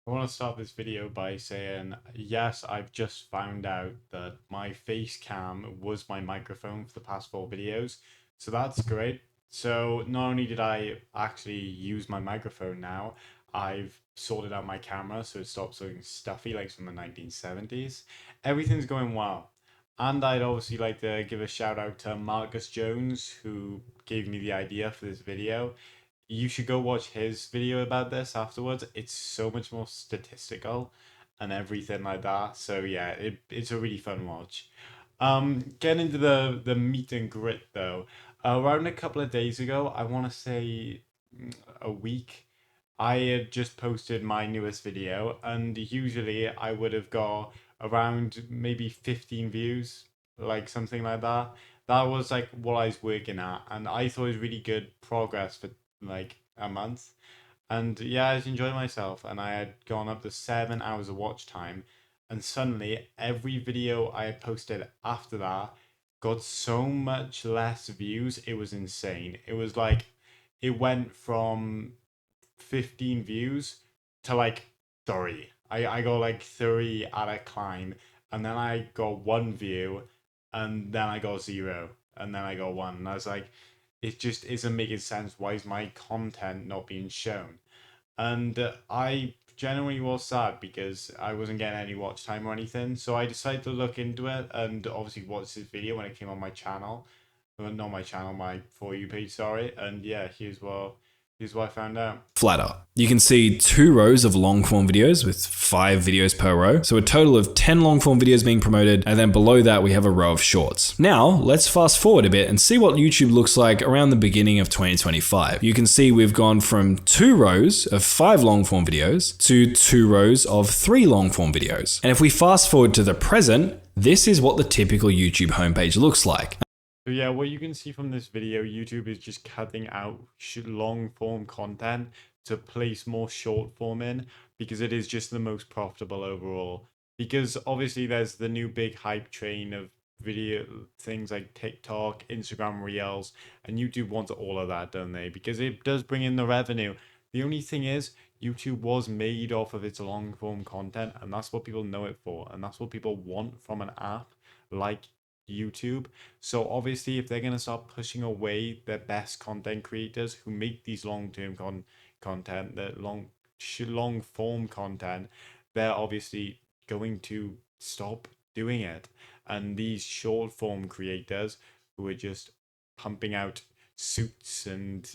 I want to start this video by saying, yes, I've just found out that my face cam was my microphone for the past 4 videos. So that's great. So not only did I actually use my microphone now, I've sorted out my camera so it stops looking stuffy like from the 1970s. Everything's going well. And I'd obviously like to give a shout out to Marcus Jones, who gave me the idea for this video. You should go watch his video about this afterwards. It's so much more statistical and everything like that. So yeah, it's a really fun watch. Getting into the meat and grit though. Around a couple of days ago, I want to say a week, I had just posted my newest video, and usually I would have got around maybe 15 views, like something like that. That was like what I was working at, and I thought it was really good progress for like a month. And yeah, I was enjoying myself, and I had gone up to 7 hours of watch time, and suddenly every video I had posted after that got so much less views. It was insane. It was like it went from 15 views to like 3. I got like 3 at a climb, and then I got 1 view, and then I got 0, and then I got 1. And I was like, it just isn't making sense. Why is my content not being shown? And I genuinely was sad because I wasn't getting any watch time or anything. So I decided to look into it and obviously watch this video when it came on my channel. Well, not my channel, my For You page, sorry. And yeah, here's what I found out. Flatter. You can see 2 rows of long form videos with 5 videos per row. So a total of 10 long form videos being promoted. And then below that, we have a row of shorts. Now, let's fast forward a bit and see what YouTube looks like around the beginning of 2025. You can see we've gone from 2 rows of 5 long form videos to 2 rows of 3 long form videos. And if we fast forward to the present, this is what the typical YouTube homepage looks like. So yeah, what you can see from this video, YouTube is just cutting out long form content to place more short form in because it is just the most profitable overall. Because obviously there's the new big hype train of video things like TikTok, Instagram Reels, and YouTube wants all of that, don't they? Because it does bring in the revenue. The only thing is, YouTube was made off of its long form content, and that's what people know it for, and that's what people want from an app like YouTube. So obviously, if they're gonna start pushing away their best content creators who make these long-term content, that long form content, they're obviously going to stop doing it. And these short form creators who are just pumping out Suits and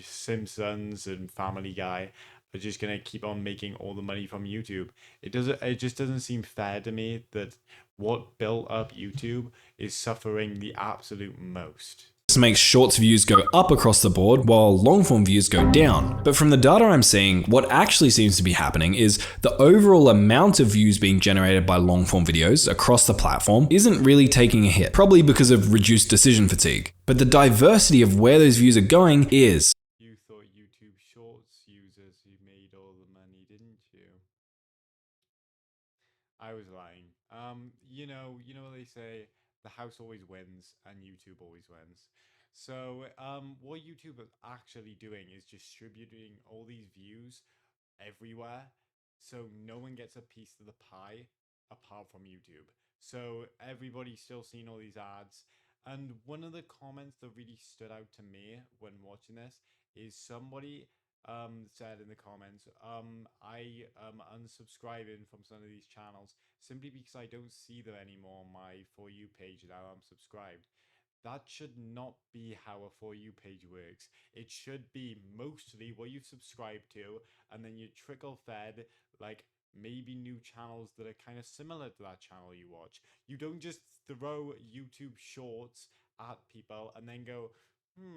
Simpsons and Family Guy are just gonna keep on making all the money from YouTube. It just doesn't seem fair to me that what built up YouTube is suffering the absolute most. This makes shorts views go up across the board while long form views go down. But from the data I'm seeing, what actually seems to be happening is the overall amount of views being generated by long form videos across the platform isn't really taking a hit, probably because of reduced decision fatigue. But the diversity of where those views are going is. You thought YouTube Shorts users who made all the money, didn't you? I was lying. You know what they say, the house always wins and YouTube always wins. So, what YouTube is actually doing is distributing all these views everywhere, so no one gets a piece of the pie apart from YouTube. So everybody's still seeing all these ads. And one of the comments that really stood out to me when watching this is somebody said in the comments, I am unsubscribing from some of these channels simply because I don't see them anymore on my For You page now I'm subscribed. That should not be how a For You page works. It should be mostly what you've subscribed to, and then you trickle fed like maybe new channels that are kind of similar to that channel you watch. You don't just throw YouTube shorts at people and then go,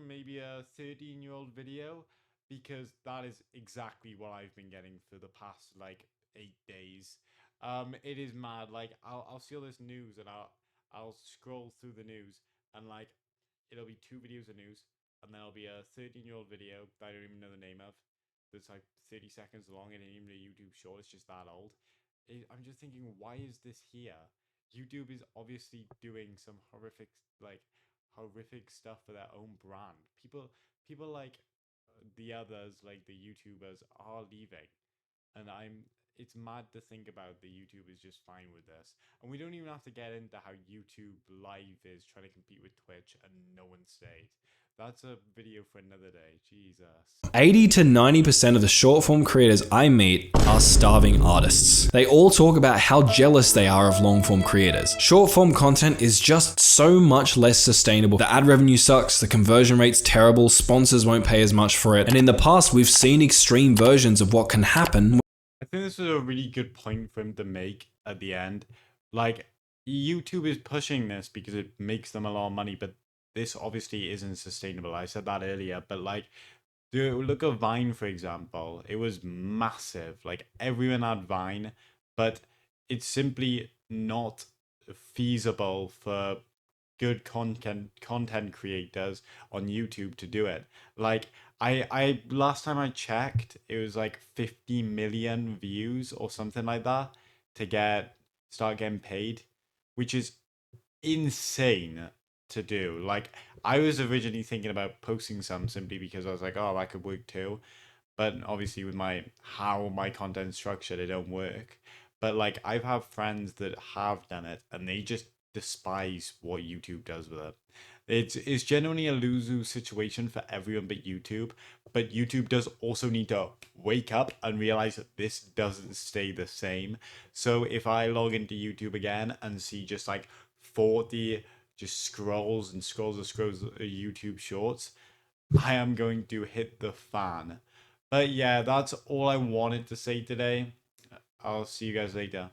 maybe a 13-year-old video, because that is exactly what I've been getting for the past like 8 days. It is mad. Like I'll see all this news and I'll scroll through the news and like it'll be 2 videos of news, and then there'll be a 13-year-old video that I don't even know the name of. That's like 30 seconds long and even a YouTube short. It's just that old. I'm just thinking, why is this here? YouTube is obviously doing some horrific stuff for their own brand. People like the others, like the YouTubers, are leaving, and it's mad to think about that YouTube is just fine with this. And we don't even have to get into how YouTube Live is trying to compete with Twitch and no one stayed. That's a video for another day. Jesus. 80 to 90% of the short form creators I meet are starving artists. They all talk about how jealous they are of long form creators. Short form content is just so much less sustainable. The ad revenue sucks, the conversion rate's terrible, sponsors won't pay as much for it, and in the past we've seen extreme versions of what can happen. I think this was a really good point for him to make at the end. Like, YouTube is pushing this because it makes them a lot of money, but this obviously isn't sustainable. I said that earlier, but like, look at Vine, for example. It was massive. Like, everyone had Vine, but it's simply not feasible for good content creators on YouTube to do it. Like, I last time I checked, it was like 50 million views or something like that to start getting paid, which is insane to do. Like, I was originally thinking about posting some simply because I was like, oh, I could work too. But obviously with how my content's structured, it don't work. But like, I've had friends that have done it and they just despise what YouTube does with it. It's generally a lose-lose situation for everyone but YouTube. But YouTube does also need to wake up and realize that this doesn't stay the same. So if I log into YouTube again and see just like 40 just scrolls and scrolls and scrolls of YouTube shorts, I am going to hit the fan. But yeah, that's all I wanted to say today. I'll see you guys later.